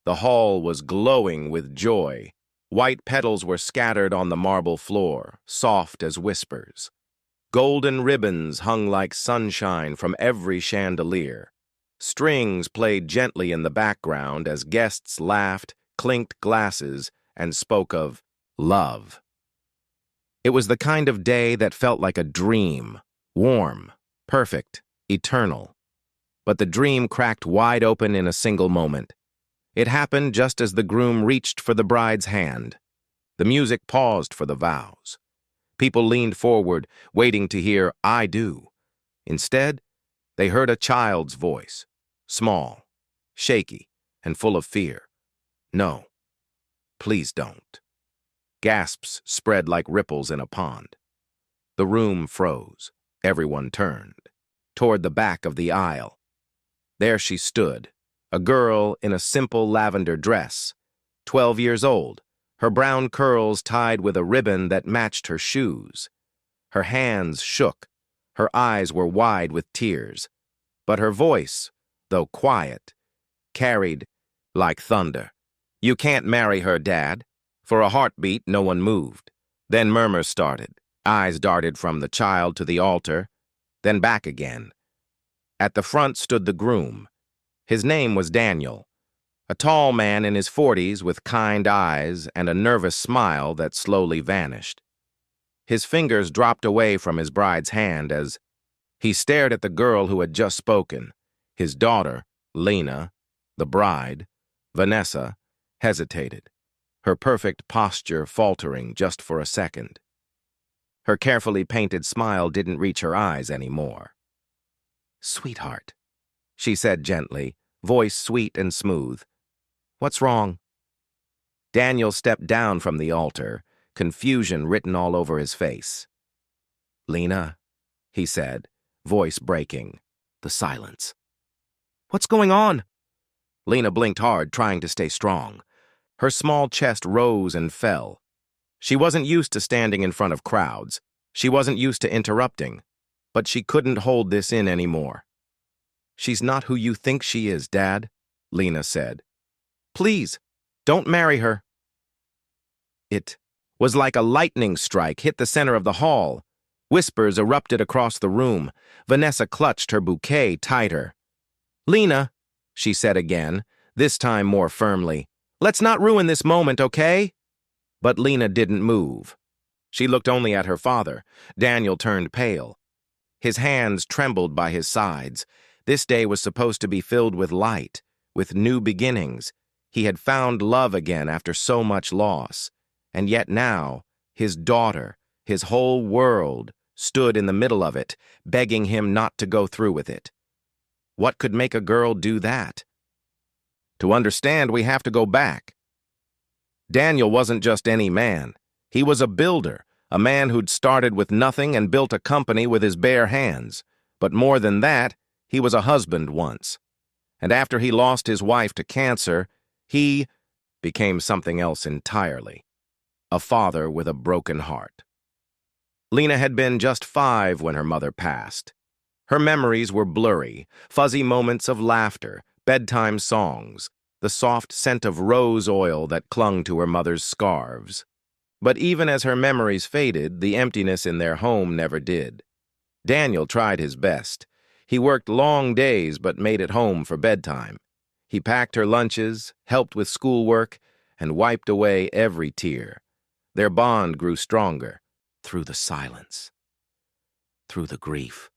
The hall was glowing with joy. White petals were scattered on the marble floor, soft as whispers. Golden ribbons hung like sunshine from every chandelier. Strings played gently in the background as guests laughed, clinked glasses, and spoke of love. It was the kind of day that felt like a dream, warm, perfect, eternal. But the dream cracked wide open in a single moment. It happened just as the groom reached for the bride's hand. The music paused for the vows. People leaned forward, waiting to hear, "I do." Instead, they heard a child's voice, small, shaky, and full of fear. "No, please don't." Gasps spread like ripples in a pond. The room froze. Everyone turned toward the back of the aisle. There she stood, a girl in a simple lavender dress, 12 years old, her brown curls tied with a ribbon that matched her shoes. Her hands shook, her eyes were wide with tears, but her voice, though quiet, carried like thunder. "You can't marry her, Dad." For a heartbeat, no one moved. Then murmurs started. Eyes darted from the child to the altar, then back again. At the front stood the groom. His name was Daniel, a tall man in his 40s with kind eyes and a nervous smile that slowly vanished. His fingers dropped away from his bride's hand as he stared at the girl who had just spoken. His daughter, Lena, the bride, Vanessa, hesitated, her perfect posture faltering just for a second. Her carefully painted smile didn't reach her eyes anymore. "Sweetheart," she said gently, voice sweet and smooth. "What's wrong?" Daniel stepped down from the altar, confusion written all over his face. "Lena," he said, voice breaking. The silence. "What's going on?" Lena blinked hard, trying to stay strong. Her small chest rose and fell. She wasn't used to standing in front of crowds. She wasn't used to interrupting. But she couldn't hold this in anymore. "She's not who you think she is, Dad," Lena said. "Please, don't marry her." It was like a lightning strike hit the center of the hall. Whispers erupted across the room. Vanessa clutched her bouquet tighter. "Lena," she said again, this time more firmly, "let's not ruin this moment, okay?" But Lena didn't move. She looked only at her father. Daniel turned pale. His hands trembled by his sides. This day was supposed to be filled with light, with new beginnings. He had found love again after so much loss. And yet now, his daughter, his whole world, stood in the middle of it, begging him not to go through with it. What could make a girl do that? To understand, we have to go back. Daniel wasn't just any man. He was a builder, a man who'd started with nothing and built a company with his bare hands. But more than that, he was a husband once. And after he lost his wife to cancer, he became something else entirely. A father with a broken heart. Lena had been just 5 when her mother passed. Her memories were blurry, fuzzy moments of laughter, bedtime songs, the soft scent of rose oil that clung to her mother's scarves. But even as her memories faded, the emptiness in their home never did. Daniel tried his best. He worked long days but made it home for bedtime. He packed her lunches, helped with schoolwork, and wiped away every tear. Their bond grew stronger through the silence, through the grief.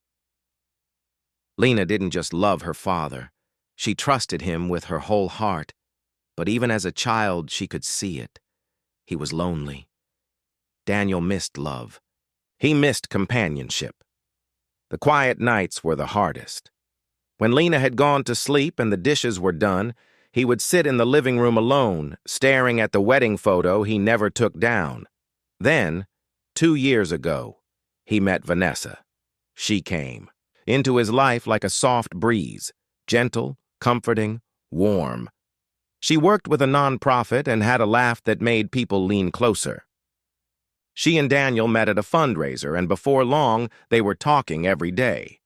Lena didn't just love her father. She trusted him with her whole heart. But even as a child, she could see it. He was lonely. Daniel missed love. He missed companionship. The quiet nights were the hardest. When Lena had gone to sleep and the dishes were done, he would sit in the living room alone, staring at the wedding photo he never took down. Then, 2 years ago, he met Vanessa. She came into his life like a soft breeze, gentle, comforting, warm. She worked with a nonprofit and had a laugh that made people lean closer. She and Daniel met at a fundraiser, and before long, they were talking every day.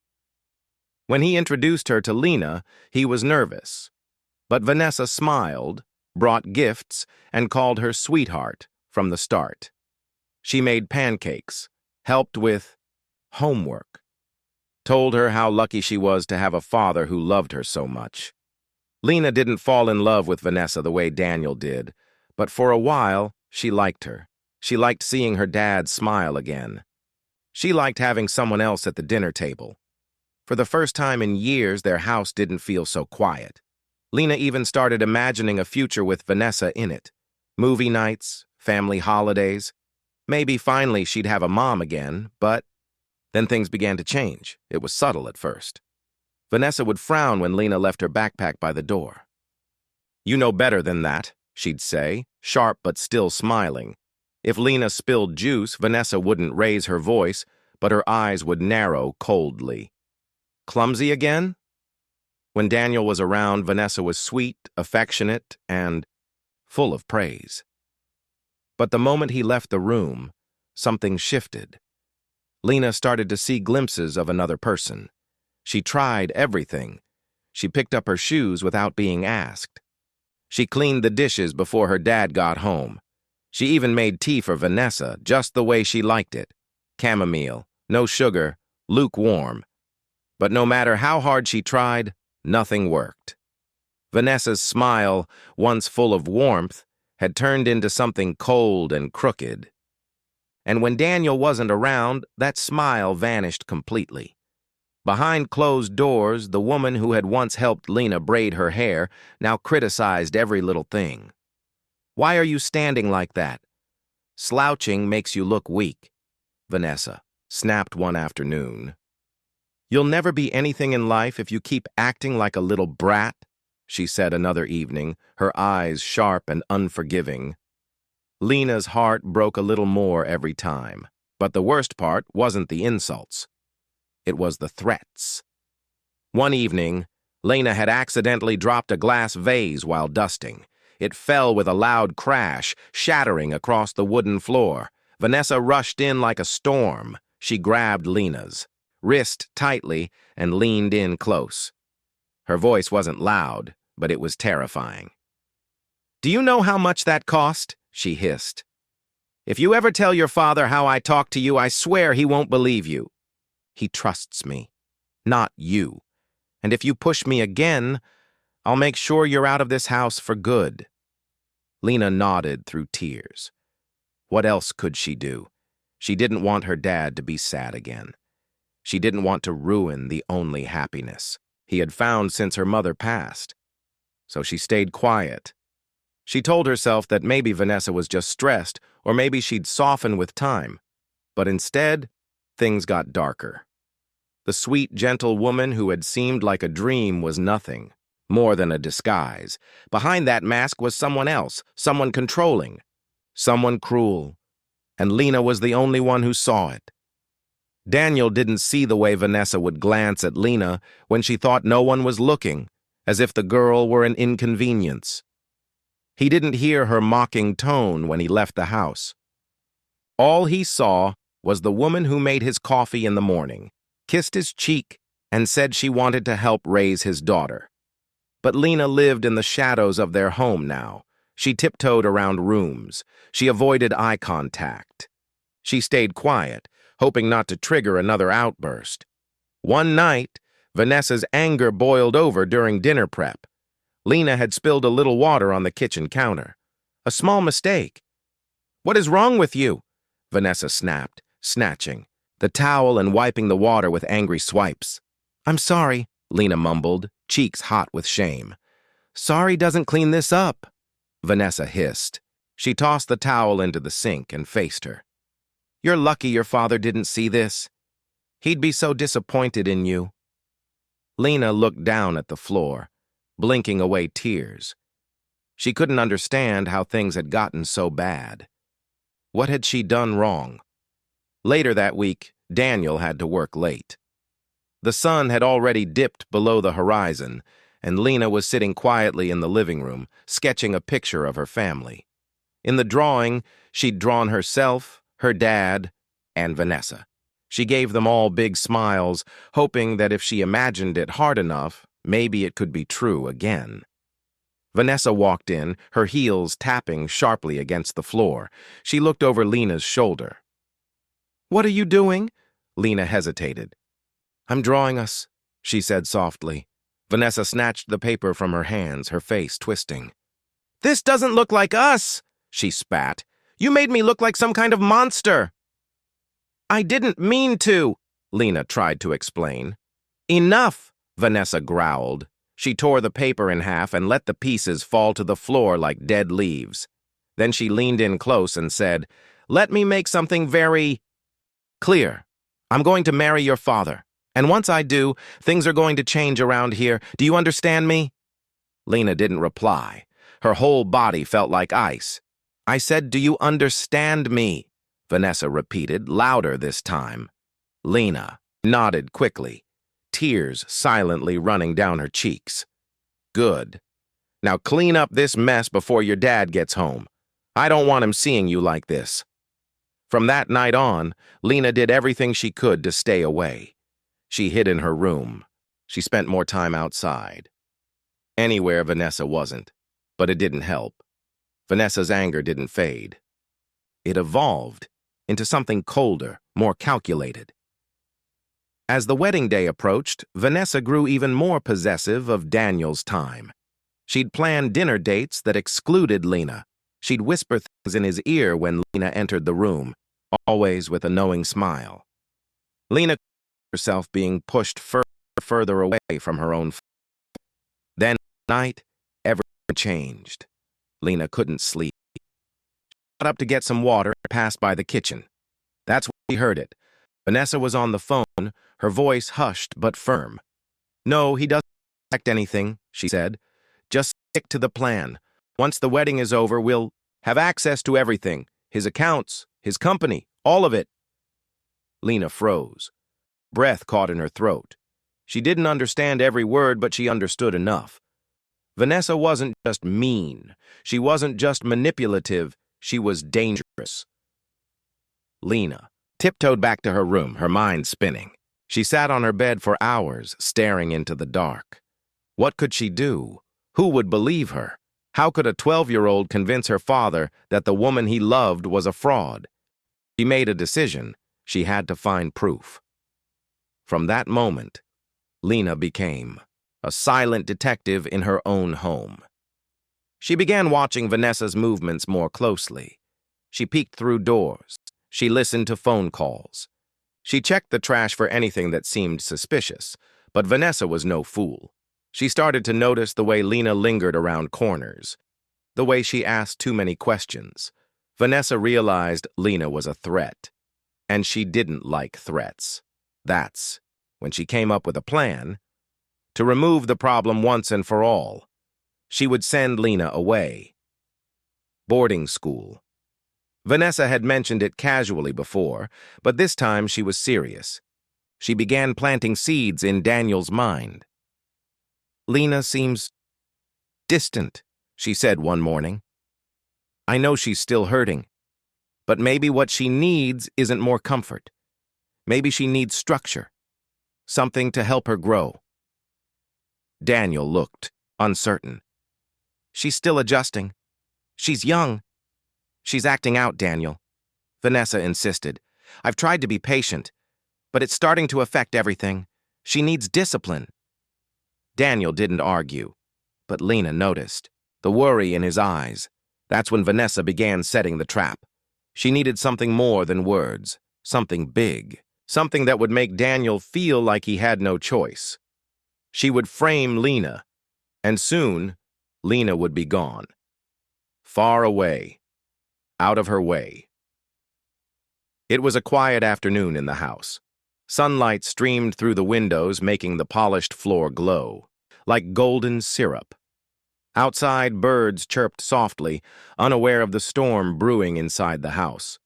When he introduced her to Lena, he was nervous. But Vanessa smiled, brought gifts, and called her sweetheart from the start. She made pancakes, helped with homework, told her how lucky she was to have a father who loved her so much. Lena didn't fall in love with Vanessa the way Daniel did, but for a while, she liked her. She liked seeing her dad smile again. She liked having someone else at the dinner table. For the first time in years, their house didn't feel so quiet. Lena even started imagining a future with Vanessa in it. Movie nights, family holidays. Maybe finally she'd have a mom again, but then things began to change. It was subtle at first. Vanessa would frown when Lena left her backpack by the door. "You know better than that," she'd say, sharp but still smiling. If Lena spilled juice, Vanessa wouldn't raise her voice, but her eyes would narrow coldly. Clumsy again? When Daniel was around, Vanessa was sweet, affectionate, and full of praise. But the moment he left the room, something shifted. Lena started to see glimpses of another person. She tried everything. She picked up her shoes without being asked. She cleaned the dishes before her dad got home. She even made tea for Vanessa, just the way she liked it. Chamomile, no sugar, lukewarm. But no matter how hard she tried, nothing worked. Vanessa's smile, once full of warmth, had turned into something cold and crooked. And when Daniel wasn't around, that smile vanished completely. Behind closed doors, the woman who had once helped Lena braid her hair now criticized every little thing. "Why are you standing like that? Slouching makes you look weak," Vanessa snapped one afternoon. "You'll never be anything in life if you keep acting like a little brat," she said another evening, her eyes sharp and unforgiving. Lena's heart broke a little more every time, but the worst part wasn't the insults. It was the threats. One evening, Lena had accidentally dropped a glass vase while dusting. It fell with a loud crash, shattering across the wooden floor. Vanessa rushed in like a storm. She grabbed Lena's wrist tightly and leaned in close. Her voice wasn't loud, but it was terrifying. "Do you know how much that cost?" she hissed. "If you ever tell your father how I talk to you, I swear he won't believe you. He trusts me, not you. And if you push me again, I'll make sure you're out of this house for good." Lena nodded through tears. What else could she do? She didn't want her dad to be sad again. She didn't want to ruin the only happiness he had found since her mother passed. So she stayed quiet. She told herself that maybe Vanessa was just stressed, or maybe she'd soften with time. But instead, things got darker. The sweet, gentle woman who had seemed like a dream was nothing, more than a disguise. Behind that mask was someone else, someone controlling, someone cruel. And Lena was the only one who saw it. Daniel didn't see the way Vanessa would glance at Lena when she thought no one was looking, as if the girl were an inconvenience. He didn't hear her mocking tone when he left the house. All he saw was the woman who made his coffee in the morning, kissed his cheek, and said she wanted to help raise his daughter. But Lena lived in the shadows of their home now. She tiptoed around rooms. She avoided eye contact. She stayed quiet, hoping not to trigger another outburst. One night, Vanessa's anger boiled over during dinner prep. Lena had spilled a little water on the kitchen counter. A small mistake. "What is wrong with you?" Vanessa snapped, snatching the towel and wiping the water with angry swipes. "I'm sorry," Lena mumbled, cheeks hot with shame. "Sorry doesn't clean this up," Vanessa hissed. She tossed the towel into the sink and faced her. "You're lucky your father didn't see this. He'd be so disappointed in you." Lena looked down at the floor, blinking away tears. She couldn't understand how things had gotten so bad. What had she done wrong? Later that week, Daniel had to work late. The sun had already dipped below the horizon, and Lena was sitting quietly in the living room, sketching a picture of her family. In the drawing, she'd drawn herself, her dad, and Vanessa. She gave them all big smiles, hoping that if she imagined it hard enough, maybe it could be true again. Vanessa walked in, her heels tapping sharply against the floor. She looked over Lena's shoulder. "What are you doing?" Lena hesitated. "I'm drawing us," she said softly. Vanessa snatched the paper from her hands, her face twisting. "This doesn't look like us," she spat. "You made me look like some kind of monster." "I didn't mean to," Lena tried to explain. "Enough," Vanessa growled. She tore the paper in half and let the pieces fall to the floor like dead leaves. Then she leaned in close and said, "Let me make something very clear. I'm going to marry your father. And once I do, things are going to change around here. Do you understand me?" Lena didn't reply. Her whole body felt like ice. "I said, do you understand me?" Vanessa repeated, louder this time. Lena nodded quickly, tears silently running down her cheeks. "Good. Now clean up this mess before your dad gets home. I don't want him seeing you like this." From that night on, Lena did everything she could to stay away. She hid in her room. She spent more time outside. Anywhere Vanessa wasn't, but it didn't help. Vanessa's anger didn't fade. It evolved into something colder, more calculated. As the wedding day approached, Vanessa grew even more possessive of Daniel's time. She'd planned dinner dates that excluded Lena. She'd whisper things in his ear when Lena entered the room, always with a knowing smile. Lena found herself being pushed further away from her own. Then, at night, everything changed. Lena couldn't sleep. She got up to get some water and passed by the kitchen. That's when she heard it. Vanessa was on the phone, her voice hushed but firm. "No, he doesn't expect anything," she said. "Just stick to the plan. Once the wedding is over, we'll have access to everything. His accounts, his company, all of it." Lena froze. Breath caught in her throat. She didn't understand every word, but she understood enough. Vanessa wasn't just mean. She wasn't just manipulative. She was dangerous. Lena tiptoed back to her room, her mind spinning. She sat on her bed for hours, staring into the dark. What could she do? Who would believe her? How could a 12-year-old convince her father that the woman he loved was a fraud? She made a decision. She had to find proof. From that moment, Lena became a silent detective in her own home. She began watching Vanessa's movements more closely. She peeked through doors. She listened to phone calls. She checked the trash for anything that seemed suspicious, but Vanessa was no fool. She started to notice the way Lena lingered around corners, the way she asked too many questions. Vanessa realized Lena was a threat, and she didn't like threats. That's when she came up with a plan to remove the problem once and for all. She would send Lena away. Boarding school. Vanessa had mentioned it casually before, but this time she was serious. She began planting seeds in Daniel's mind. "Lena seems distant," she said one morning. "I know she's still hurting, but maybe what she needs isn't more comfort. Maybe she needs structure, something to help her grow." Daniel looked uncertain. "She's still adjusting. She's young." "She's acting out, Daniel," Vanessa insisted. "I've tried to be patient, but it's starting to affect everything. She needs discipline." Daniel didn't argue, but Lena noticed the worry in his eyes. That's when Vanessa began setting the trap. She needed something more than words, something big, something that would make Daniel feel like he had no choice. She would frame Lena, and soon Lena would be gone. Far away, out of her way. It was a quiet afternoon in the house. Sunlight streamed through the windows, making the polished floor glow, like golden syrup. Outside, birds chirped softly, unaware of the storm brewing inside the house.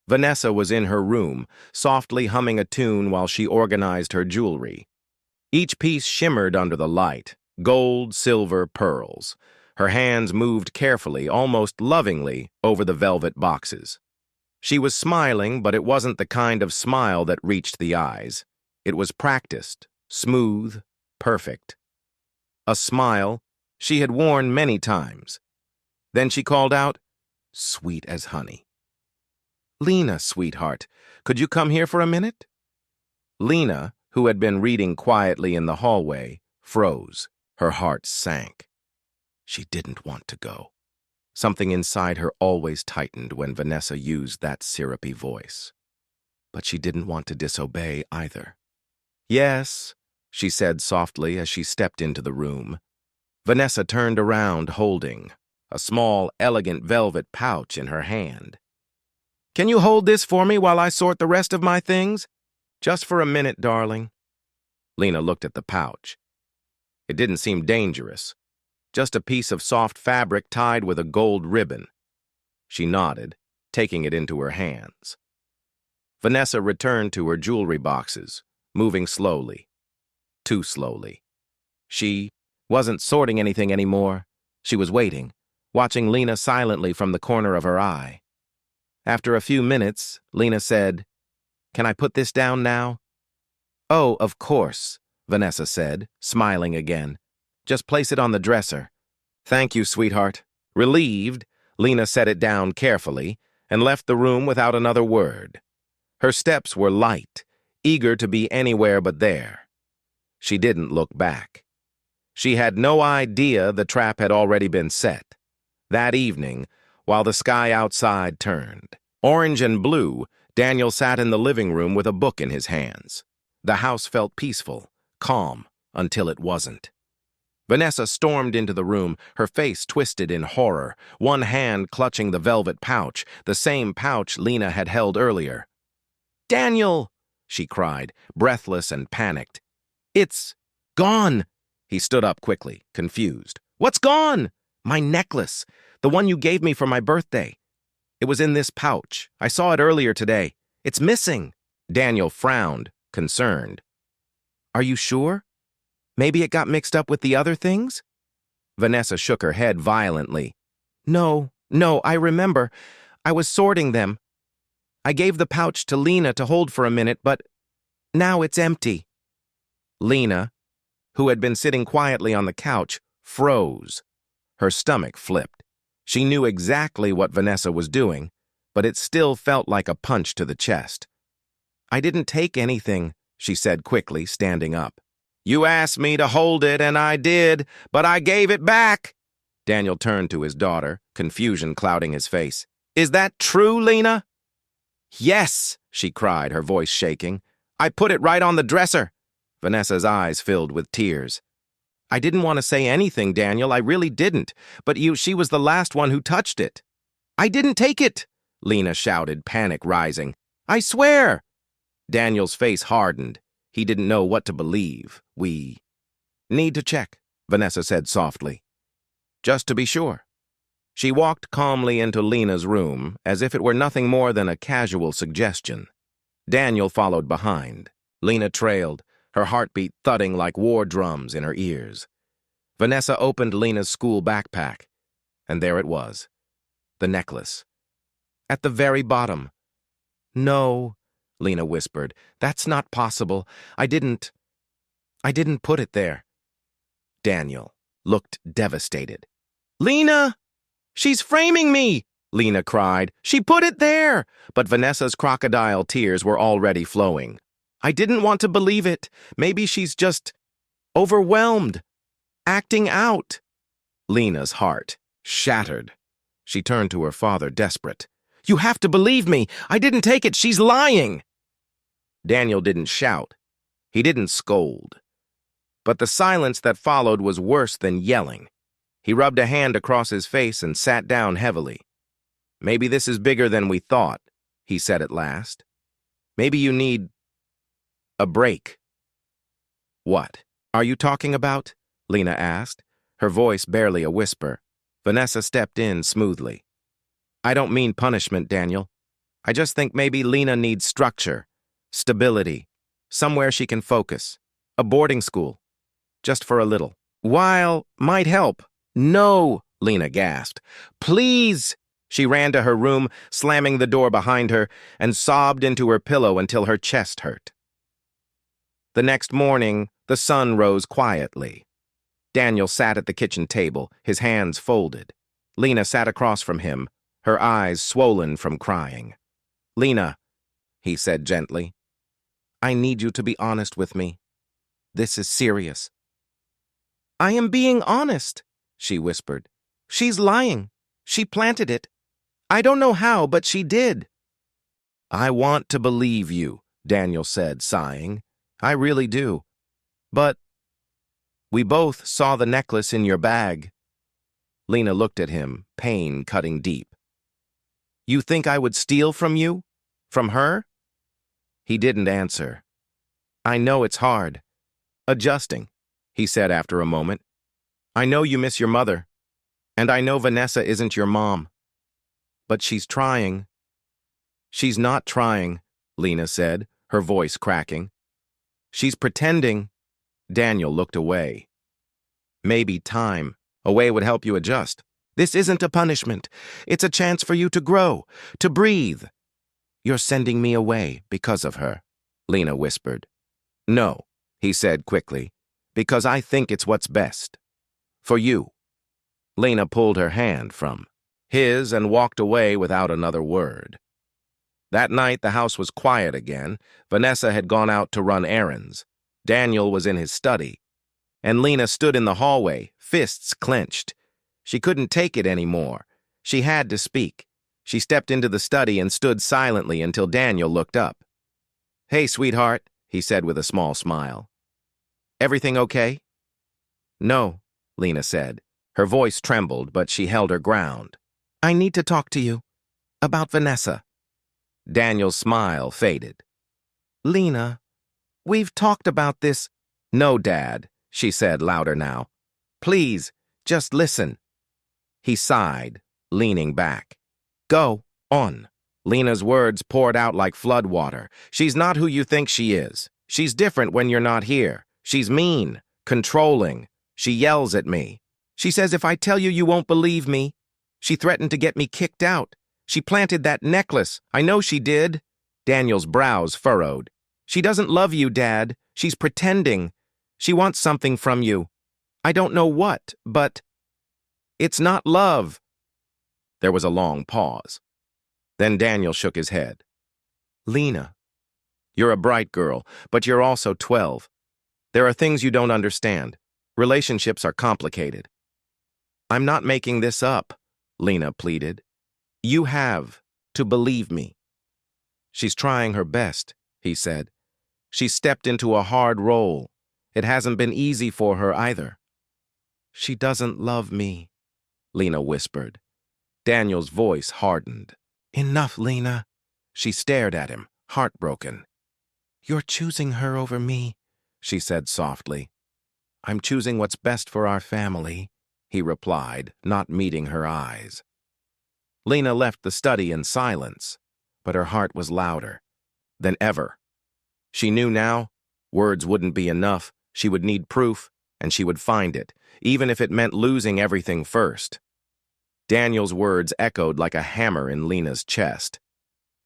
Vanessa was in her room, softly humming a tune while she organized her jewelry. Each piece shimmered under the light, gold, silver, pearls. Her hands moved carefully, almost lovingly, over the velvet boxes. She was smiling, but it wasn't the kind of smile that reached the eyes. It was practiced, smooth, perfect. A smile she had worn many times. Then she called out, sweet as honey. Lena, sweetheart, could you come here for a minute? Lena, who had been reading quietly in the hallway, froze. Her heart sank. She didn't want to go. Something inside her always tightened when Vanessa used that syrupy voice. But she didn't want to disobey either. Yes, she said softly as she stepped into the room. Vanessa turned around holding a small, elegant velvet pouch in her hand. Can you hold this for me while I sort the rest of my things? Just for a minute, darling. Lena looked at the pouch. It didn't seem dangerous. Just a piece of soft fabric tied with a gold ribbon. She nodded, taking it into her hands. Vanessa returned to her jewelry boxes, moving slowly. Too slowly. She wasn't sorting anything anymore. She was waiting, watching Lena silently from the corner of her eye. After a few minutes, Lena said, "Can I put this down now?" "Oh, of course," Vanessa said, smiling again. "Just place it on the dresser." "Thank you, sweetheart." Relieved, Lena set it down carefully and left the room without another word. Her steps were light, eager to be anywhere but there. She didn't look back. She had no idea the trap had already been set. That evening, while the sky outside turned orange and blue, Daniel sat in the living room with a book in his hands. The house felt peaceful, calm, until it wasn't. Vanessa stormed into the room, her face twisted in horror, one hand clutching the velvet pouch, the same pouch Lena had held earlier. "Daniel!" she cried, breathless and panicked. "It's gone!" He stood up quickly, confused. "What's gone?" "My necklace, the one you gave me for my birthday. It was in this pouch. I saw it earlier today. It's missing." Daniel frowned, concerned. "Are you sure? Maybe it got mixed up with the other things?" Vanessa shook her head violently. No, I remember. I was sorting them. I gave the pouch to Lena to hold for a minute, but now it's empty." Lena, who had been sitting quietly on the couch, froze. Her stomach flipped. She knew exactly what Vanessa was doing, but it still felt like a punch to the chest. "I didn't take anything," she said quickly, standing up. "You asked me to hold it, and I did, but I gave it back." Daniel turned to his daughter, confusion clouding his face. "Is that true, Lena?" "Yes," she cried, her voice shaking. "I put it right on the dresser." Vanessa's eyes filled with tears. "I didn't want to say anything, Daniel, I really didn't, but she was the last one who touched it." "I didn't take it," Lena shouted, panic rising. "I swear." Daniel's face hardened. He didn't know what to believe. "We need to check," Vanessa said softly. "Just to be sure." She walked calmly into Lena's room, as if it were nothing more than a casual suggestion. Daniel followed behind. Lena trailed, her heartbeat thudding like war drums in her ears. Vanessa opened Lena's school backpack, and there it was, the necklace. At the very bottom. "No," Lena whispered, "that's not possible. I didn't put it there." Daniel looked devastated. "Lena! She's framing me!" Lena cried. "She put it there!" But Vanessa's crocodile tears were already flowing. "I didn't want to believe it. Maybe she's just overwhelmed, acting out." Lena's heart shattered. She turned to her father, desperate. "You have to believe me. I didn't take it. She's lying." Daniel didn't shout. He didn't scold. But the silence that followed was worse than yelling. He rubbed a hand across his face and sat down heavily. "Maybe this is bigger than we thought," he said at last. "Maybe you need a break." "What are you talking about?" Lena asked, her voice barely a whisper. Vanessa stepped in smoothly. "I don't mean punishment, Daniel. I just think maybe Lena needs structure, stability, somewhere she can focus. A boarding school. Just for a little. While might help." "No," Lena gasped. "Please!" She ran to her room, slamming the door behind her, and sobbed into her pillow until her chest hurt. The next morning, the sun rose quietly. Daniel sat at the kitchen table, his hands folded. Lena sat across from him, her eyes swollen from crying. "Lena," he said gently, "I need you to be honest with me. This is serious." "I am being honest," she whispered. "She's lying. She planted it. I don't know how, but she did." "I want to believe you," Daniel said, sighing. "I really do. But we both saw the necklace in your bag." Lena looked at him, pain cutting deep. "You think I would steal from you? From her?" He didn't answer. "I know it's hard. Adjusting," he said after a moment. "I know you miss your mother, and I know Vanessa isn't your mom. But she's trying." "She's not trying," Lena said, her voice cracking. "She's pretending." Daniel looked away. "Maybe time, a way would help you adjust. This isn't a punishment. It's a chance for you to grow, to breathe." "You're sending me away because of her," Lena whispered. "No," he said quickly, "because I think it's what's best. For you." Lena pulled her hand from his and walked away without another word. That night, the house was quiet again. Vanessa had gone out to run errands. Daniel was in his study. And Lena stood in the hallway, fists clenched. She couldn't take it anymore. She had to speak. She stepped into the study and stood silently until Daniel looked up. "Hey, sweetheart," he said with a small smile. "Everything okay?" "No," Lena said. Her voice trembled, but she held her ground. "I need to talk to you. About Vanessa." Daniel's smile faded. "Lena, we've talked about this." "No, Dad," she said louder now. "Please, just listen." He sighed, leaning back. "Go on." Lena's words poured out like floodwater. "She's not who you think she is. She's different when you're not here. She's mean, controlling. She yells at me. She says if I tell you, you won't believe me. She threatened to get me kicked out. She planted that necklace. I know she did." Daniel's brows furrowed. "She doesn't love you, Dad. She's pretending. She wants something from you. I don't know what, but it's not love." There was a long pause. Then Daniel shook his head. "Lena, you're a bright girl, but you're also 12. There are things you don't understand. Relationships are complicated." "I'm not making this up," Lena pleaded. "You have to believe me." "She's trying her best," he said. "She's stepped into a hard role. It hasn't been easy for her either." "She doesn't love me," Lena whispered. Daniel's voice hardened. "Enough, Lena." She stared at him, heartbroken. "You're choosing her over me," she said softly. "I'm choosing what's best for our family," he replied, not meeting her eyes. Lena left the study in silence, but her heart was louder than ever. She knew now words wouldn't be enough. She would need proof, and she would find it, even if it meant losing everything first. Daniel's words echoed like a hammer in Lena's chest.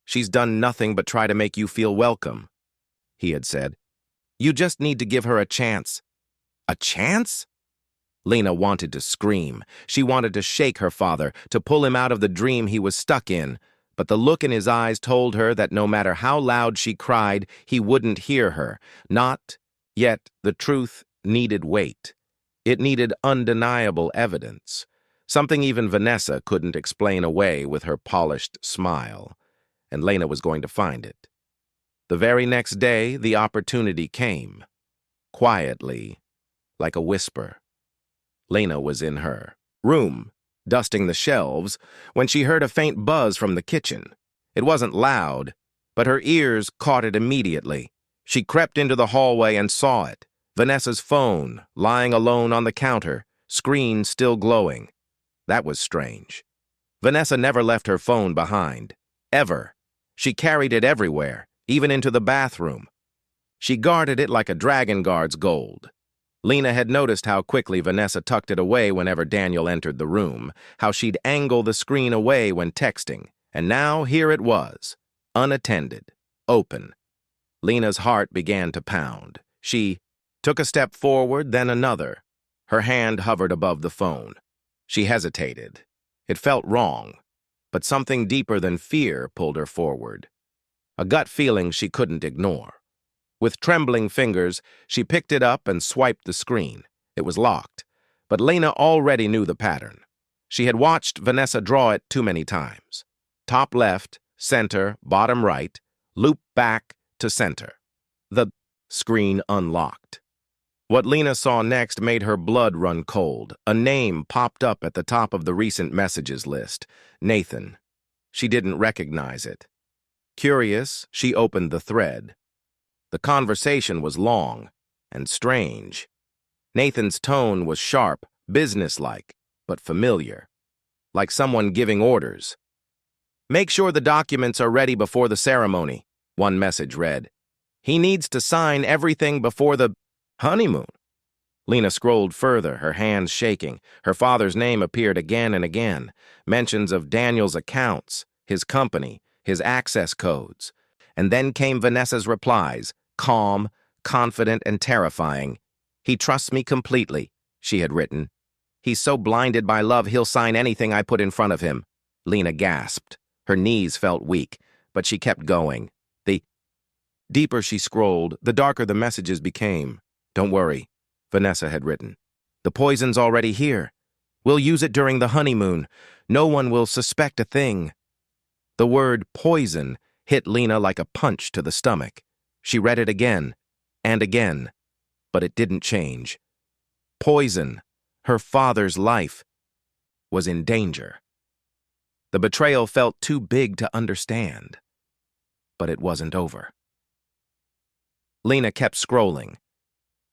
"She's done nothing but try to make you feel welcome," he had said. "You just need to give her a chance." "A chance?" Lena wanted to scream. She wanted to shake her father, to pull him out of the dream he was stuck in, but the look in his eyes told her that no matter how loud she cried, he wouldn't hear her. Not yet. The truth needed weight. It needed undeniable evidence. Something even Vanessa couldn't explain away with her polished smile. And Lena was going to find it. The very next day, the opportunity came. Quietly, like a whisper. Lena was in her room, dusting the shelves, when she heard a faint buzz from the kitchen. It wasn't loud, but her ears caught it immediately. She crept into the hallway and saw it. Vanessa's phone, lying alone on the counter, screen still glowing. That was strange. Vanessa never left her phone behind. Ever. She carried it everywhere, even into the bathroom. She guarded it like a dragon guards gold. Lena had noticed how quickly Vanessa tucked it away whenever Daniel entered the room, how she'd angle the screen away when texting, and now here it was, unattended, open. Lena's heart began to pound. She took a step forward, then another. Her hand hovered above the phone. She hesitated. It felt wrong, but something deeper than fear pulled her forward. A gut feeling she couldn't ignore. With trembling fingers, she picked it up and swiped the screen. It was locked, but Lena already knew the pattern. She had watched Vanessa draw it too many times. Top left, center, bottom right, loop back to center. The screen unlocked. What Lena saw next made her blood run cold. A name popped up at the top of the recent messages list. Nathan. She didn't recognize it. Curious, she opened the thread. The conversation was long and strange. Nathan's tone was sharp, businesslike, but familiar, like someone giving orders. "Make sure the documents are ready before the ceremony," one message read. "He needs to sign everything before the honeymoon." Lena scrolled further, her hands shaking. Her father's name appeared again and again. Mentions of Daniel's accounts, his company, his access codes. And then came Vanessa's replies, calm, confident, and terrifying. "He trusts me completely," she had written. "He's so blinded by love he'll sign anything I put in front of him." Lena gasped. Her knees felt weak, but she kept going. The deeper she scrolled, the darker the messages became. "Don't worry," Vanessa had written. "The poison's already here. We'll use it during the honeymoon. No one will suspect a thing." The word poison hit Lena like a punch to the stomach. She read it again and again, but it didn't change. Poison, her father's life, was in danger. The betrayal felt too big to understand, but it wasn't over. Lena kept scrolling.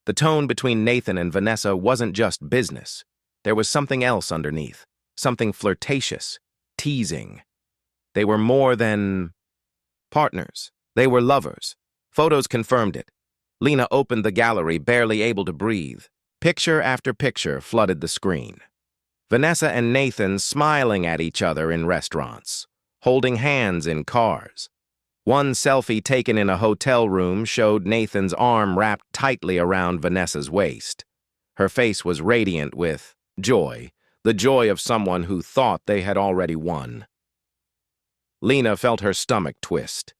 The tone between Nathan and Vanessa wasn't just business. There was something else underneath, something flirtatious, teasing. They were more than partners. They were lovers. Photos confirmed it. Lena opened the gallery, barely able to breathe. Picture after picture flooded the screen. Vanessa and Nathan smiling at each other in restaurants, holding hands in cars. One selfie taken in a hotel room showed Nathan's arm wrapped tightly around Vanessa's waist. Her face was radiant with joy, the joy of someone who thought they had already won. Lena felt her stomach twist.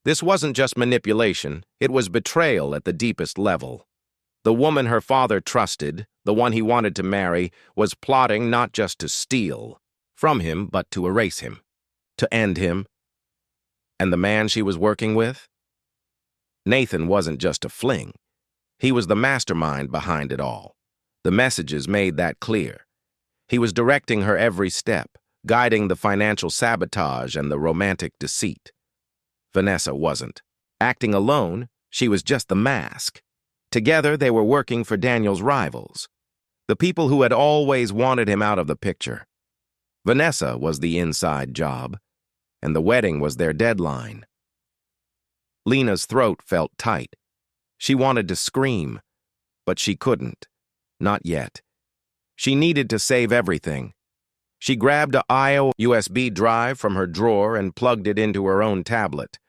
This wasn't just manipulation, it was betrayal at the deepest level. The woman her father trusted, the one he wanted to marry, was plotting not just to steal from him, but to erase him, to end him. And the man she was working with? Nathan wasn't just a fling. He was the mastermind behind it all. The messages made that clear. He was directing her every step, guiding the financial sabotage and the romantic deceit. Vanessa wasn't. Acting alone, she was just the mask. Together, they were working for Daniel's rivals, the people who had always wanted him out of the picture. Vanessa was the inside job, and the wedding was their deadline. Lena's throat felt tight. She wanted to scream, but she couldn't. Not yet. She needed to save everything. She grabbed a USB drive from her drawer and plugged it into her own tablet.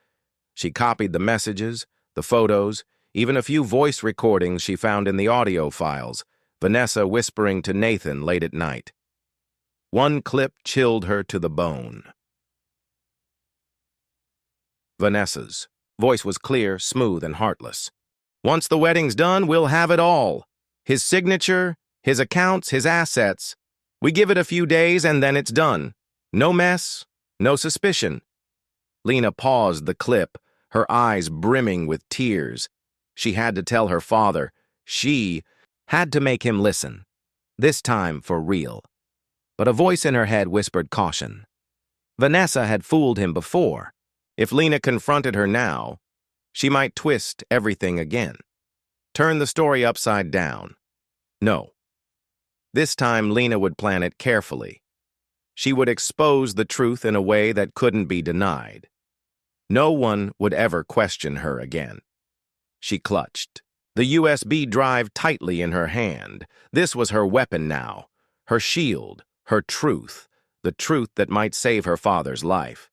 She copied the messages, the photos, even a few voice recordings she found in the audio files, Vanessa whispering to Nathan late at night. One clip chilled her to the bone. Vanessa's voice was clear, smooth, and heartless. "Once the wedding's done, we'll have it all. His signature, his accounts, his assets. We give it a few days and then it's done. No mess, no suspicion." Lena paused the clip, her eyes brimming with tears. She had to tell her father. She had to make him listen. This time for real. But a voice in her head whispered caution. Vanessa had fooled him before. If Lena confronted her now, she might twist everything again. Turn the story upside down. No. This time Lena would plan it carefully. She would expose the truth in a way that couldn't be denied. No one would ever question her again. She clutched the USB drive tightly in her hand. This was her weapon now, her shield, her truth, the truth that might save her father's life.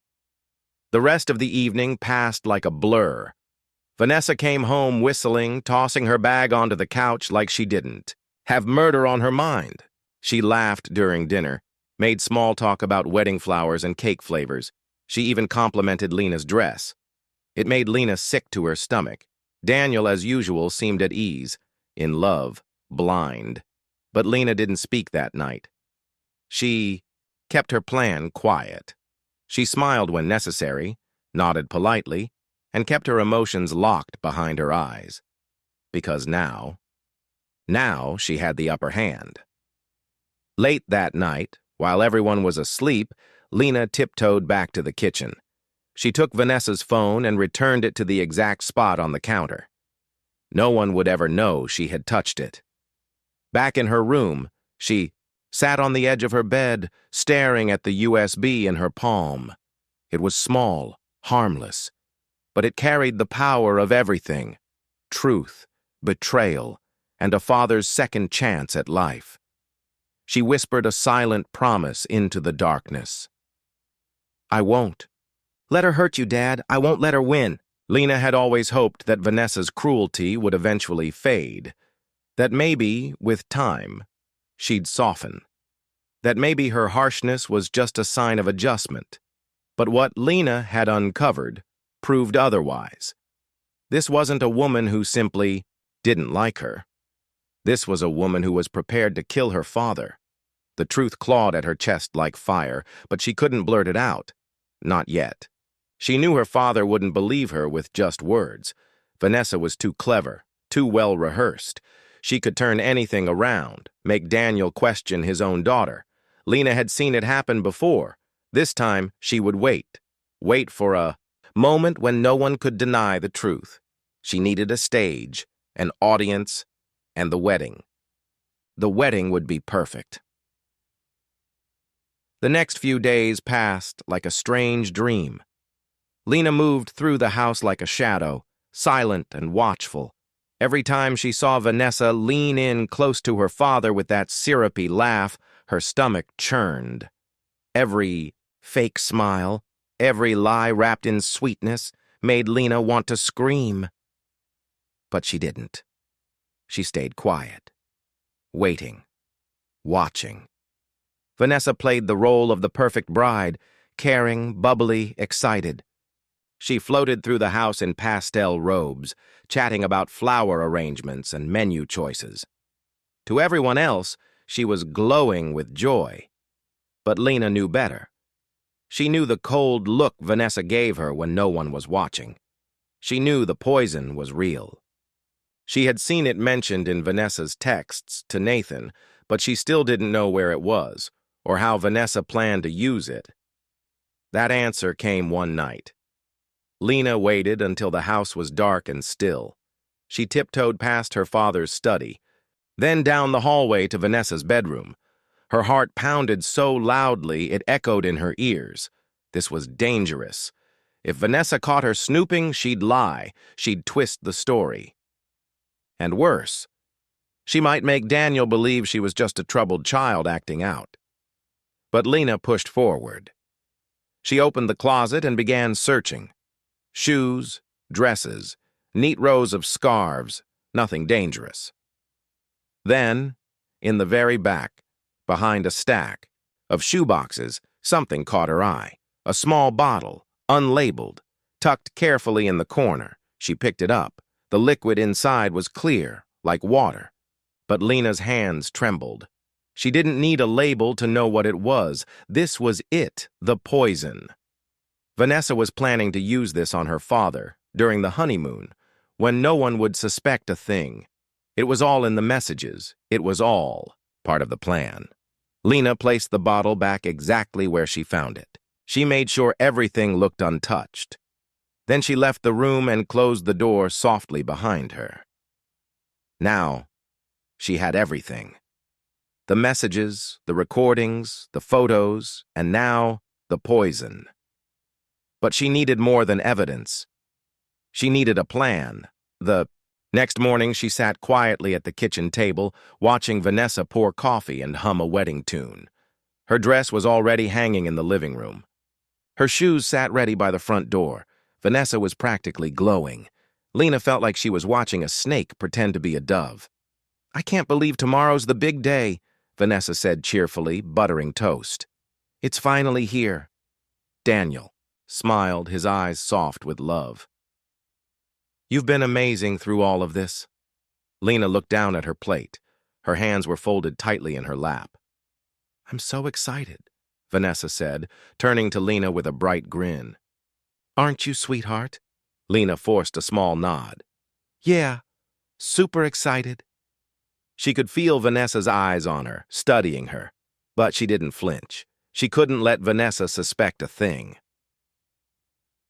The rest of the evening passed like a blur. Vanessa came home whistling, tossing her bag onto the couch like she didn't have murder on her mind. She laughed during dinner, made small talk about wedding flowers and cake flavors. She even complimented Lena's dress. It made Lena sick to her stomach. Daniel, as usual, seemed at ease, in love, blind. But Lena didn't speak that night. She kept her plan quiet. She smiled when necessary, nodded politely, and kept her emotions locked behind her eyes. Because now she had the upper hand. Late that night, while everyone was asleep, Lena tiptoed back to the kitchen. She took Vanessa's phone and returned it to the exact spot on the counter. No one would ever know she had touched it. Back in her room, she sat on the edge of her bed, staring at the USB in her palm. It was small, harmless, but it carried the power of everything: truth, betrayal, and a father's second chance at life. She whispered a silent promise into the darkness. "I won't. Let her hurt you, Dad. I won't let her win." Lena had always hoped that Vanessa's cruelty would eventually fade, that maybe, with time, she'd soften, that maybe her harshness was just a sign of adjustment. But what Lena had uncovered proved otherwise. This wasn't a woman who simply didn't like her. This was a woman who was prepared to kill her father. The truth clawed at her chest like fire, but she couldn't blurt it out. Not yet. She knew her father wouldn't believe her with just words. Vanessa was too clever, too well rehearsed. She could turn anything around, make Daniel question his own daughter. Lena had seen it happen before. This time, she would wait. Wait for a moment when no one could deny the truth. She needed a stage, an audience, and the wedding. The wedding would be perfect. The next few days passed like a strange dream. Lena moved through the house like a shadow, silent and watchful. Every time she saw Vanessa lean in close to her father with that syrupy laugh, her stomach churned. Every fake smile, every lie wrapped in sweetness, made Lena want to scream. But she didn't. She stayed quiet, waiting, watching. Vanessa played the role of the perfect bride, caring, bubbly, excited. She floated through the house in pastel robes, chatting about flower arrangements and menu choices. To everyone else, she was glowing with joy. But Lena knew better. She knew the cold look Vanessa gave her when no one was watching. She knew the poison was real. She had seen it mentioned in Vanessa's texts to Nathan, but she still didn't know where it was, or how Vanessa planned to use it. That answer came one night. Lena waited until the house was dark and still. She tiptoed past her father's study, then down the hallway to Vanessa's bedroom. Her heart pounded so loudly it echoed in her ears. This was dangerous. If Vanessa caught her snooping, she'd lie. She'd twist the story. And worse, she might make Daniel believe she was just a troubled child acting out. But Lena pushed forward. She opened the closet and began searching. Shoes, dresses, neat rows of scarves, nothing dangerous. Then, in the very back, behind a stack of shoeboxes, something caught her eye. A small bottle, unlabeled, tucked carefully in the corner. She picked it up. The liquid inside was clear, like water. But Lena's hands trembled. She didn't need a label to know what it was. This was it, the poison. Vanessa was planning to use this on her father during the honeymoon, when no one would suspect a thing. It was all in the messages. It was all part of the plan. Lena placed the bottle back exactly where she found it. She made sure everything looked untouched. Then she left the room and closed the door softly behind her. Now, she had everything. The messages, the recordings, the photos, and now the poison. But she needed more than evidence. She needed a plan. The next morning, she sat quietly at the kitchen table, watching Vanessa pour coffee and hum a wedding tune. Her dress was already hanging in the living room. Her shoes sat ready by the front door. Vanessa was practically glowing. Lena felt like she was watching a snake pretend to be a dove. I can't believe tomorrow's the big day, Vanessa said cheerfully, buttering toast. It's finally here. Daniel smiled, his eyes soft with love. You've been amazing through all of this. Lena looked down at her plate. Her hands were folded tightly in her lap. I'm so excited, Vanessa said, turning to Lena with a bright grin. Aren't you, sweetheart? Lena forced a small nod. Yeah, super excited. She could feel Vanessa's eyes on her, studying her, but she didn't flinch. She couldn't let Vanessa suspect a thing.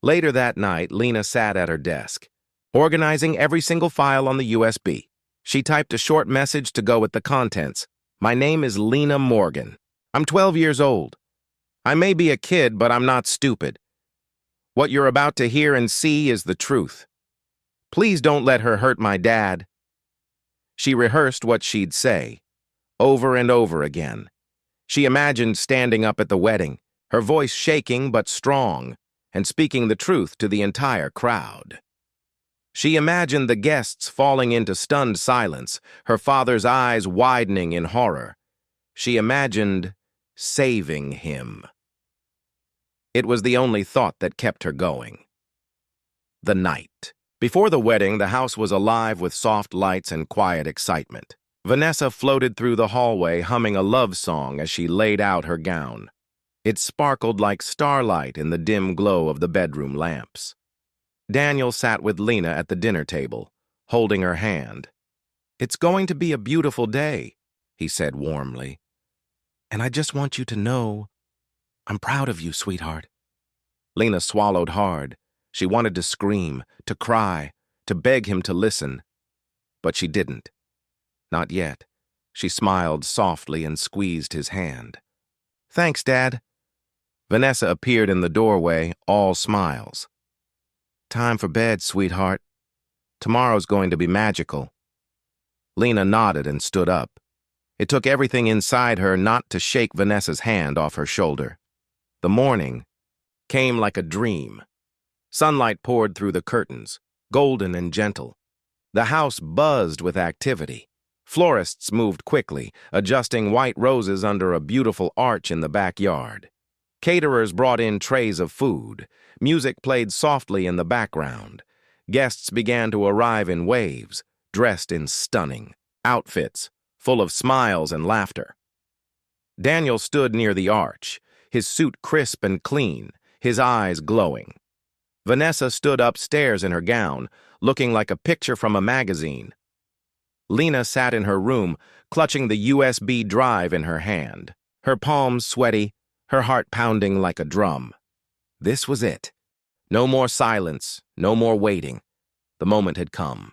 Later that night, Lena sat at her desk, organizing every single file on the USB. She typed a short message to go with the contents. My name is Lena Morgan. I'm 12 years old. I may be a kid, but I'm not stupid. What you're about to hear and see is the truth. Please don't let her hurt my dad. She rehearsed what she'd say, over and over again. She imagined standing up at the wedding, her voice shaking but strong, and speaking the truth to the entire crowd. She imagined the guests falling into stunned silence, her father's eyes widening in horror. She imagined saving him. It was the only thought that kept her going. The night. Before the wedding, the house was alive with soft lights and quiet excitement. Vanessa floated through the hallway humming a love song as she laid out her gown. It sparkled like starlight in the dim glow of the bedroom lamps. Daniel sat with Lena at the dinner table, holding her hand. It's going to be a beautiful day, he said warmly. And I just want you to know, I'm proud of you, sweetheart. Lena swallowed hard. She wanted to scream, to cry, to beg him to listen. But she didn't. Not yet. She smiled softly and squeezed his hand. Thanks, Dad. Vanessa appeared in the doorway, all smiles. Time for bed, sweetheart. Tomorrow's going to be magical. Lena nodded and stood up. It took everything inside her not to shake Vanessa's hand off her shoulder. The morning came like a dream. Sunlight poured through the curtains, golden and gentle. The house buzzed with activity. Florists moved quickly, adjusting white roses under a beautiful arch in the backyard. Caterers brought in trays of food. Music played softly in the background. Guests began to arrive in waves, dressed in stunning outfits, full of smiles and laughter. Daniel stood near the arch, his suit crisp and clean, his eyes glowing. Vanessa stood upstairs in her gown, looking like a picture from a magazine. Lena sat in her room, clutching the USB drive in her hand, her palms sweaty, her heart pounding like a drum. This was it. No more silence, no more waiting. The moment had come.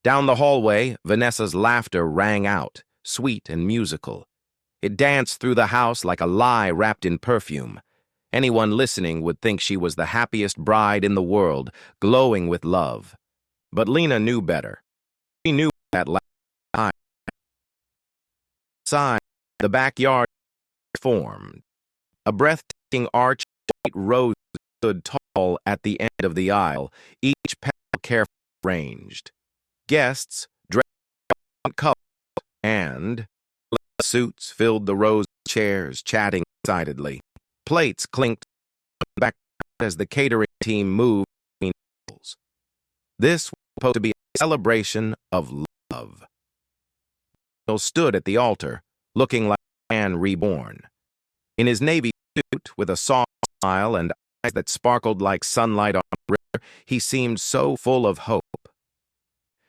Down the hallway, Vanessa's laughter rang out, sweet and musical. It danced through the house like a lie wrapped in perfume. Anyone listening would think she was the happiest bride in the world, glowing with love. But Lena knew better. She knew that last time. The backyard formed. A breathtaking arch of white roses stood tall at the end of the aisle, each petal carefully arranged. Guests, dressed in colors and suits, filled the rows of chairs, chatting excitedly. Plates clinked back as the catering team moved between tables. This was supposed to be a celebration of love. Daniel stood at the altar, looking like a man reborn. In his navy suit, with a soft smile and eyes that sparkled like sunlight on a river, he seemed so full of hope.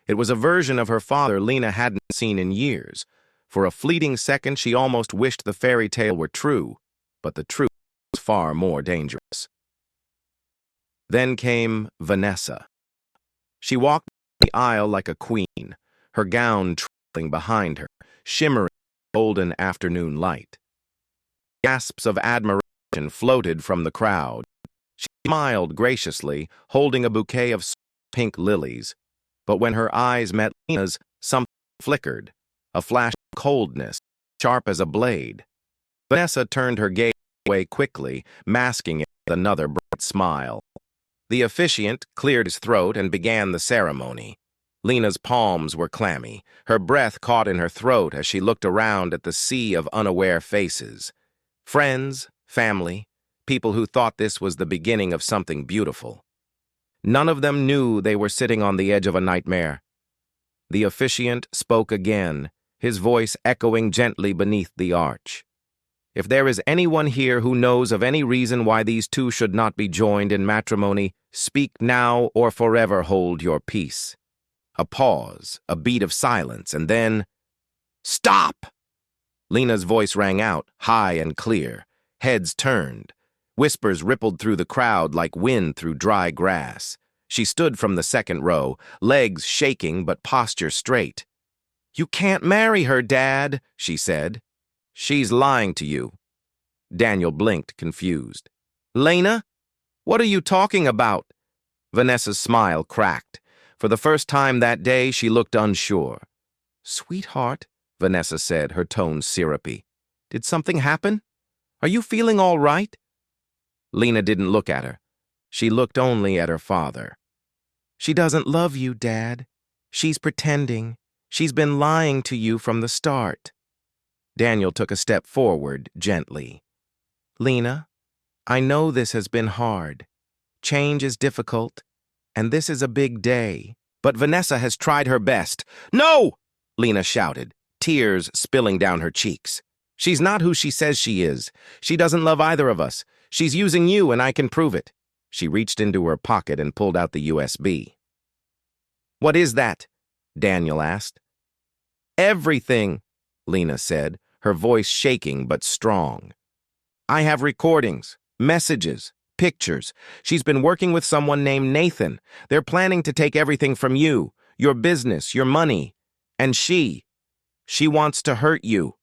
It was a version of her father Lena hadn't seen in years. For a fleeting second, she almost wished the fairy tale were true, but the truth was far more dangerous. Then came Vanessa. She walked down the aisle like a queen, her gown trailing behind her, shimmering in golden afternoon light. Gasps of admiration floated from the crowd. She smiled graciously, holding a bouquet of pink lilies. But when her eyes met Lena's, something flickered, a flash of coldness, sharp as a blade. Vanessa turned her gaze away quickly, masking it with another bright smile. The officiant cleared his throat and began the ceremony. Lena's palms were clammy. Her breath caught in her throat as she looked around at the sea of unaware faces. Friends, family, people who thought this was the beginning of something beautiful. None of them knew they were sitting on the edge of a nightmare. The officiant spoke again, his voice echoing gently beneath the arch. If there is anyone here who knows of any reason why these two should not be joined in matrimony, speak now or forever hold your peace. A pause, a beat of silence, and then, "Stop!" Lena's voice rang out, high and clear. Heads turned. Whispers rippled through the crowd like wind through dry grass. She stood from the second row, legs shaking but posture straight. "You can't marry her, Dad," she said. "She's lying to you." Daniel blinked, confused. "Lena? What are you talking about?" Vanessa's smile cracked. For the first time that day, she looked unsure. "Sweetheart," Vanessa said, her tone syrupy. "Did something happen? Are you feeling all right?" Lena didn't look at her. She looked only at her father. "She doesn't love you, Dad. She's pretending. She's been lying to you from the start." Daniel took a step forward, gently. "Lena, I know this has been hard. Change is difficult, and this is a big day. But Vanessa has tried her best." "No!" Lena shouted, tears spilling down her cheeks. "She's not who she says she is. She doesn't love either of us. She's using you, and I can prove it." She reached into her pocket and pulled out the USB. "What is that?" Daniel asked. "Everything," Lena said, her voice shaking but strong. "I have recordings, messages, pictures. She's been working with someone named Nathan. They're planning to take everything from you, your business, your money. And she wants to hurt you."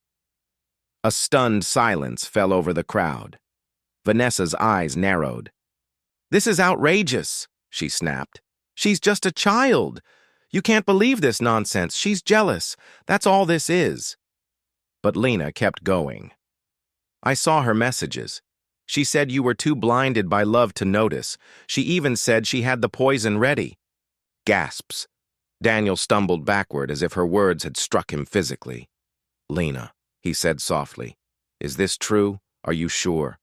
A stunned silence fell over the crowd. Vanessa's eyes narrowed. "This is outrageous," she snapped. "She's just a child. You can't believe this nonsense. She's jealous. That's all this is." But Lena kept going. "I saw her messages. She said you were too blinded by love to notice. She even said she had the poison ready." Gasps. Daniel stumbled backward as if her words had struck him physically. "Lena," he said softly, "is this true? Are you sure?"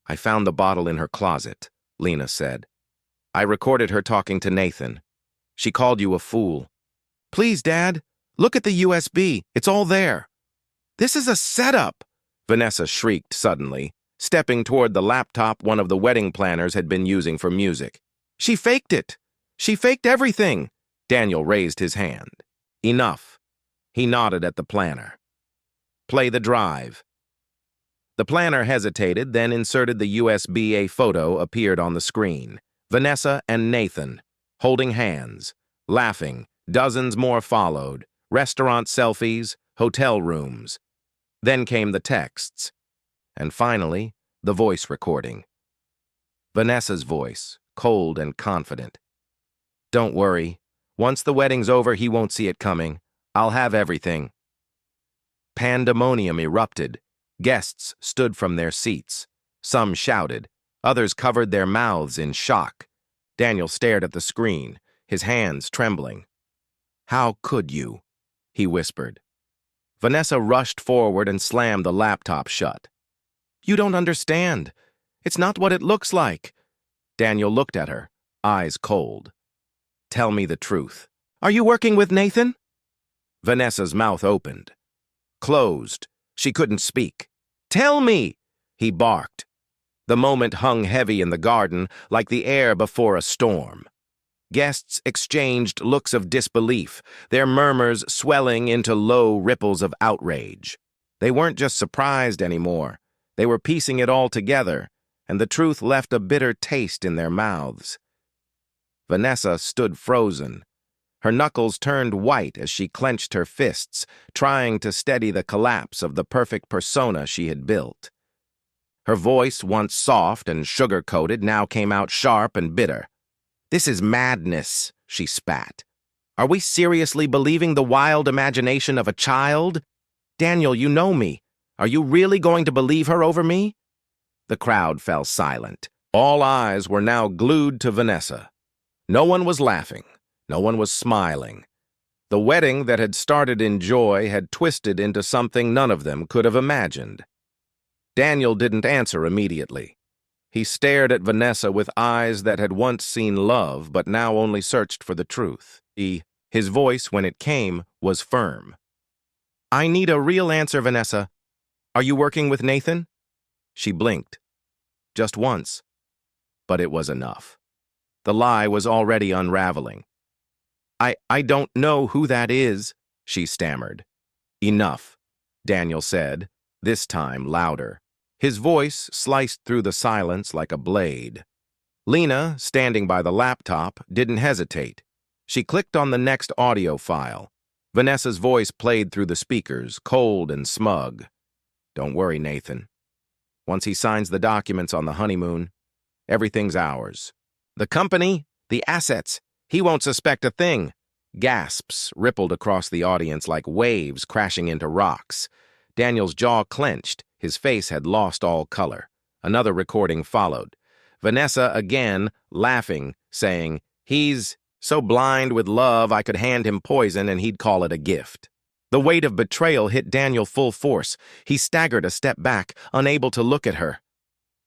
"I found the bottle in her closet," Lena said. "I recorded her talking to Nathan. She called you a fool." "Please, Dad, look at the USB. It's all there." "This is a setup," Vanessa shrieked suddenly, stepping toward the laptop one of the wedding planners had been using for music. "She faked it. She faked everything." Daniel raised his hand. "Enough." He nodded at the planner. "Play the drive." The planner hesitated, then inserted the USB. A photo appeared on the screen. Vanessa and Nathan, holding hands, laughing. Dozens more followed. Restaurant selfies, hotel rooms. Then came the texts. And finally, the voice recording. Vanessa's voice, cold and confident. "Don't worry. Once the wedding's over, he won't see it coming. I'll have everything." Pandemonium erupted. Guests stood from their seats. Some shouted. Others covered their mouths in shock. Daniel stared at the screen, his hands trembling. "How could you?" he whispered. Vanessa rushed forward and slammed the laptop shut. "You don't understand. It's not what it looks like." Daniel looked at her, eyes cold. "Tell me the truth. Are you working with Nathan?" Vanessa's mouth opened. Closed. She couldn't speak. "Tell me!" he barked. The moment hung heavy in the garden, like the air before a storm. Guests exchanged looks of disbelief, their murmurs swelling into low ripples of outrage. They weren't just surprised anymore. They were piecing it all together, and the truth left a bitter taste in their mouths. Vanessa stood frozen. Her knuckles turned white as she clenched her fists, trying to steady the collapse of the perfect persona she had built. Her voice, once soft and sugar-coated, now came out sharp and bitter. "This is madness," she spat. "Are we seriously believing the wild imagination of a child? Daniel, you know me. Are you really going to believe her over me?" The crowd fell silent. All eyes were now glued to Vanessa. No one was laughing. No one was smiling. The wedding that had started in joy had twisted into something none of them could have imagined. Daniel didn't answer immediately. He stared at Vanessa with eyes that had once seen love but now only searched for the truth. His voice, when it came, was firm. "I need a real answer, Vanessa. Are you working with Nathan?" She blinked. Just once. But it was enough. The lie was already unraveling. I don't know who that is," she stammered. "Enough," Daniel said, this time louder. His voice sliced through the silence like a blade. Lena, standing by the laptop, didn't hesitate. She clicked on the next audio file. Vanessa's voice played through the speakers, cold and smug. "Don't worry, Nathan. Once he signs the documents on the honeymoon, everything's ours. The company, the assets, he won't suspect a thing." Gasps rippled across the audience like waves crashing into rocks. Daniel's jaw clenched. His face had lost all color. Another recording followed. Vanessa again, laughing, saying, "He's so blind with love I could hand him poison and he'd call it a gift." The weight of betrayal hit Daniel full force. He staggered a step back, unable to look at her.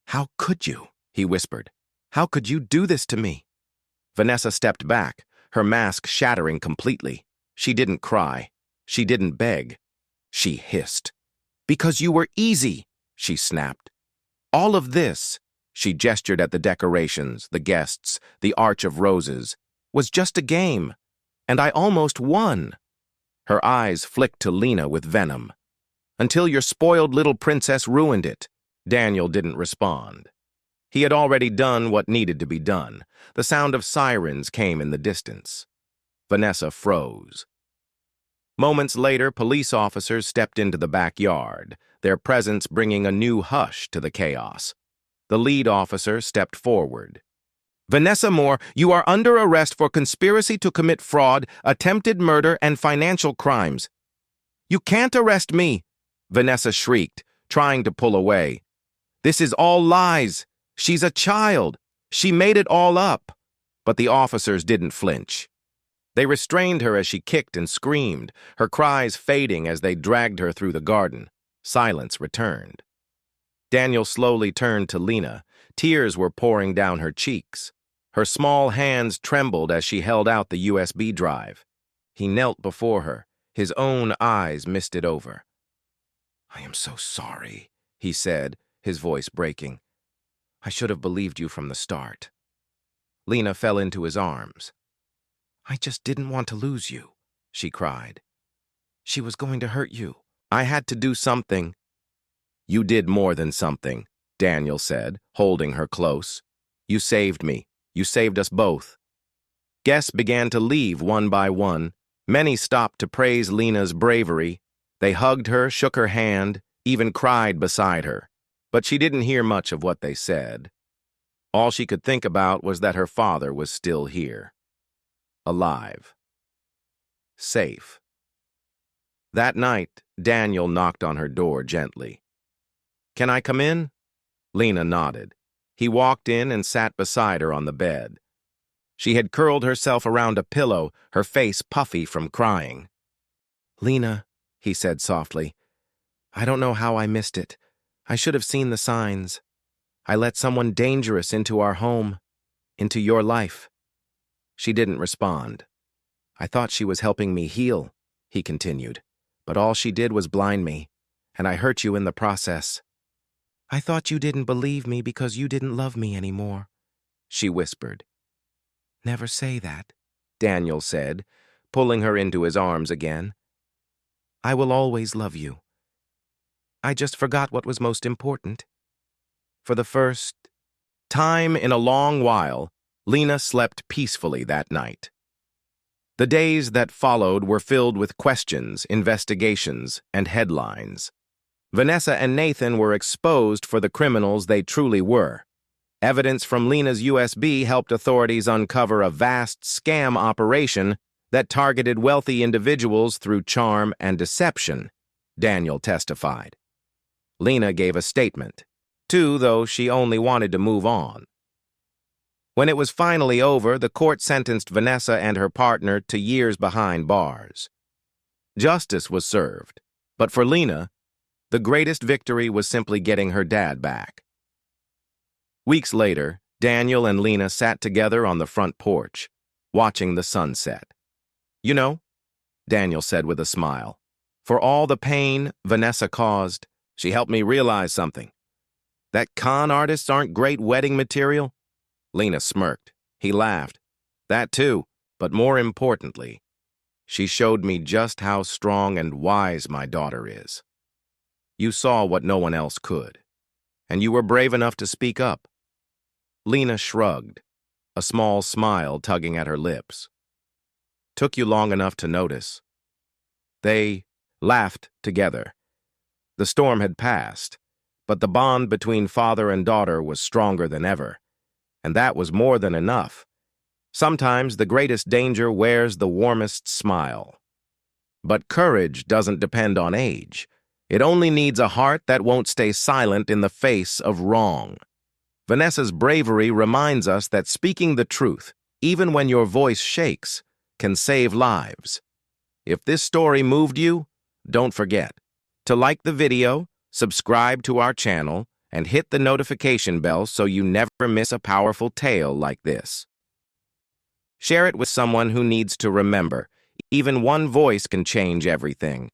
"How could you?" he whispered. "How could you do this to me?" Vanessa stepped back, her mask shattering completely. She didn't cry. She didn't beg. She hissed. "Because you were easy," she snapped. "All of this," she gestured at the decorations, the guests, the arch of roses, "was just a game. And I almost won." Her eyes flicked to Lena with venom. "Until your spoiled little princess ruined it." Daniel didn't respond. He had already done what needed to be done. The sound of sirens came in the distance. Vanessa froze. Moments later, police officers stepped into the backyard, their presence bringing a new hush to the chaos. The lead officer stepped forward. "Vanessa Moore, you are under arrest for conspiracy to commit fraud, attempted murder, and financial crimes." "You can't arrest me," Vanessa shrieked, trying to pull away. "This is all lies. She's a child. She made it all up." But the officers didn't flinch. They restrained her as she kicked and screamed, her cries fading as they dragged her through the garden. Silence returned. Daniel slowly turned to Lena. Tears were pouring down her cheeks. Her small hands trembled as she held out the USB drive. He knelt before her, his own eyes misted over. "I am so sorry," he said, his voice breaking. "I should have believed you from the start." Lena fell into his arms. "I just didn't want to lose you," she cried. "She was going to hurt you. I had to do something." "You did more than something," Daniel said, holding her close. "You saved me. You saved us both." Guests began to leave one by one. Many stopped to praise Lena's bravery. They hugged her, shook her hand, even cried beside her. But she didn't hear much of what they said. All she could think about was that her father was still here. Alive. Safe. That night, Daniel knocked on her door gently. "Can I come in?" Lena nodded. He walked in and sat beside her on the bed. She had curled herself around a pillow, her face puffy from crying. "Lena," he said softly, "I don't know how I missed it. I should have seen the signs. I let someone dangerous into our home, into your life." She didn't respond. "I thought she was helping me heal," he continued, "but all she did was blind me, and I hurt you in the process." "I thought you didn't believe me because you didn't love me anymore," she whispered. "Never say that," Daniel said, pulling her into his arms again. "I will always love you. I just forgot what was most important." For the first time in a long while, Lena slept peacefully that night. The days that followed were filled with questions, investigations, and headlines. Vanessa and Nathan were exposed for the criminals they truly were. Evidence from Lena's USB helped authorities uncover a vast scam operation that targeted wealthy individuals through charm and deception, Daniel testified. Lena gave a statement, too, though she only wanted to move on. When it was finally over, the court sentenced Vanessa and her partner to years behind bars. Justice was served, but for Lena, the greatest victory was simply getting her dad back. Weeks later, Daniel and Lena sat together on the front porch, watching the sunset. "You know," Daniel said with a smile, "for all the pain Vanessa caused, she helped me realize something. That con artists aren't great wedding material." Lena smirked. He laughed. "That too, but more importantly, she showed me just how strong and wise my daughter is. You saw what no one else could, and you were brave enough to speak up." Lena shrugged, a small smile tugging at her lips. "Took you long enough to notice." They laughed together. The storm had passed, but the bond between father and daughter was stronger than ever, and that was more than enough. Sometimes the greatest danger wears the warmest smile. But courage doesn't depend on age. It only needs a heart that won't stay silent in the face of wrong. Vanessa's bravery reminds us that speaking the truth, even when your voice shakes, can save lives. If this story moved you, don't forget to like the video, subscribe to our channel, and hit the notification bell so you never miss a powerful tale like this. Share it with someone who needs to remember, even one voice can change everything.